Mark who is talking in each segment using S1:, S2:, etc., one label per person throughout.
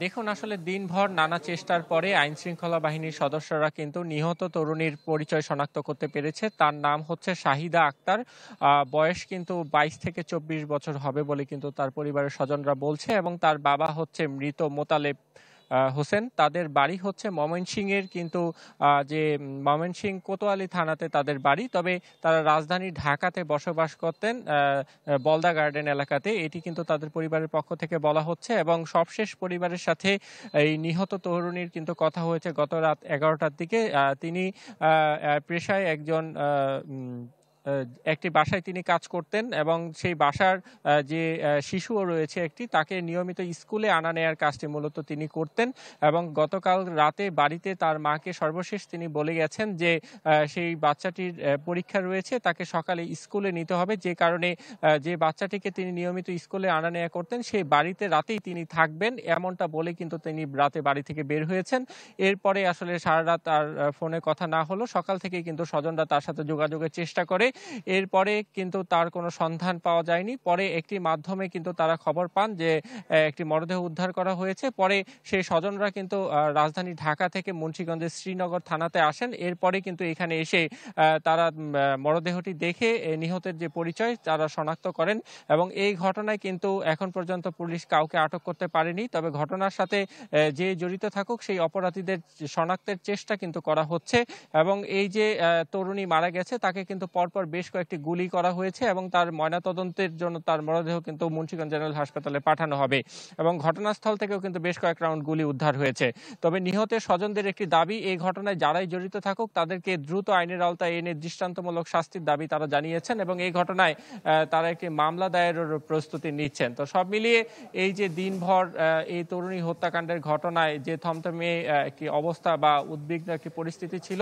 S1: দেখুন আসলে দিনভর নানা চেষ্টার পরে আইন শৃঙ্খলা বাহিনীর সদস্যরা কিন্তু নিহত তরুণীর পরিচয় শনাক্ত করতে পেরেছে। তার নাম হচ্ছে শাহিদা আক্তার। বয়স কিন্তু ২২ থেকে ২৪ বছর হবে বলে কিন্তু তার পরিবারের স্বজনরা বলছে এবং তার বাবা হচ্ছে মৃত মোতালেব হোসেন। তাদের বাড়ি হচ্ছে ময়মনসিংহের কিন্তু ময়মনসিংহ কোতোয়ালি থানাতে তাদের বাড়ি। তবে তারা রাজধানী ঢাকাতে বসবাস করতেন বলদা গার্ডেন এলাকাতে। এটি কিন্তু তাদের পরিবারের পক্ষ থেকে বলা হচ্ছে এবং সবশেষ পরিবারের সাথে এই নিহত তরুণীর কিন্তু কথা হয়েছে গত রাত ১১টার দিকে। তিনি পেশায় একজন একটি বাসায় তিনি কাজ করতেন এবং সেই বাসার যে শিশুও রয়েছে একটি, তাকে নিয়মিত স্কুলে আনা নেয়ার কাজটি মূলত তিনি করতেন এবং গতকাল রাতে বাড়িতে তার মাকে সর্বশেষ তিনি বলে গেছেন যে সেই বাচ্চাটির পরীক্ষা রয়েছে, তাকে সকালে স্কুলে নিতে হবে। যে কারণে যে বাচ্চাটিকে তিনি নিয়মিত স্কুলে আনা নেয়া করতেন সেই বাড়িতে রাতেই তিনি থাকবেন, এমনটা বলে কিন্তু তিনি রাতে বাড়ি থেকে বের হয়েছেন। এরপরে আসলে সারা রাত আর ফোনে কথা না হলো। সকাল থেকেই কিন্তু স্বজনরা তার সাথে যোগাযোগের চেষ্টা করে। এরপরে কিন্তু তার কোনো সন্ধান পাওয়া যায়নি। পরে একটি মাধ্যমে কিন্তু তারা খবর পান যে একটি মরদেহ উদ্ধার করা হয়েছে। পরে সেই স্বজনরা কিন্তু রাজধানী ঢাকা থেকে মুন্সিগঞ্জের শ্রীনগর থানাতে আসেন। এরপরে কিন্তু এখানে এসে তারা মরদেহটি দেখে নিহতের যে পরিচয় তারা শনাক্ত করেন এবং এই ঘটনায় কিন্তু এখন পর্যন্ত পুলিশ কাউকে আটক করতে পারেনি। তবে ঘটনার সাথে যে জড়িত থাকুক সেই অপরাধীদের শনাক্তের চেষ্টা কিন্তু করা হচ্ছে এবং এই যে তরুণী মারা গেছে তাকে কিন্তু পরপর বেশ কয়েকটি গুলি করা হয়েছে এবং তার ময়নাতদন্তের জন্য তার মরদেহ কিন্তু মুন্সিগঞ্জ জেনারেল হাসপাতালে পাঠানো হবে এবং ঘটনাস্থল থেকেও কিন্তু বেশ কয়েক রাউন্ড গুলি উদ্ধার হয়েছে। তবে নিহতের স্বজনদের একটি দাবি, এই ঘটনায় যারাই জড়িত থাকুক তাদেরকে দ্রুত আইনের আওতায় এনে দৃষ্টান্তমূলক শাস্তির দাবি তারা জানিয়েছেন এবং এই ঘটনায় তারা একটি মামলা দায়েরের প্রস্তুতি নিচ্ছেন। তো সব মিলিয়ে এই যে দিনভর এই তরুণী হত্যাকাণ্ডের ঘটনায় যে থমথমে একটি অবস্থা বা উদ্বিগ্ন একটি পরিস্থিতি ছিল,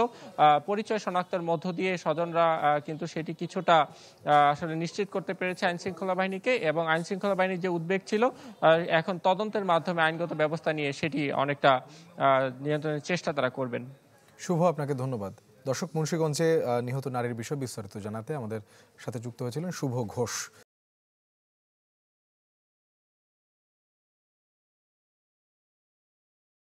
S1: পরিচয় শনাক্তের মধ্য দিয়ে স্বজনরা কিন্তু সেটি কিছুটা আসলে নিশ্চিত করতে পেরেছে আইন শৃঙ্খলা বাহিনীকে এবং আইন শৃঙ্খলা বাহিনীর যে উদ্বেগ ছিল এখন তদন্তের মাধ্যমে আইনগত ব্যবস্থা নিয়ে সেটি অনেকটা নিয়ন্ত্রণের চেষ্টা তারা করবেন।
S2: শুভ, আপনাকে ধন্যবাদ। দর্শক, মুন্সিগঞ্জে নিহত নারীর বিষয়ে বিস্তারিত জানাতে আমাদের সাথে যুক্ত হয়েছিলেন শুভ ঘোষ।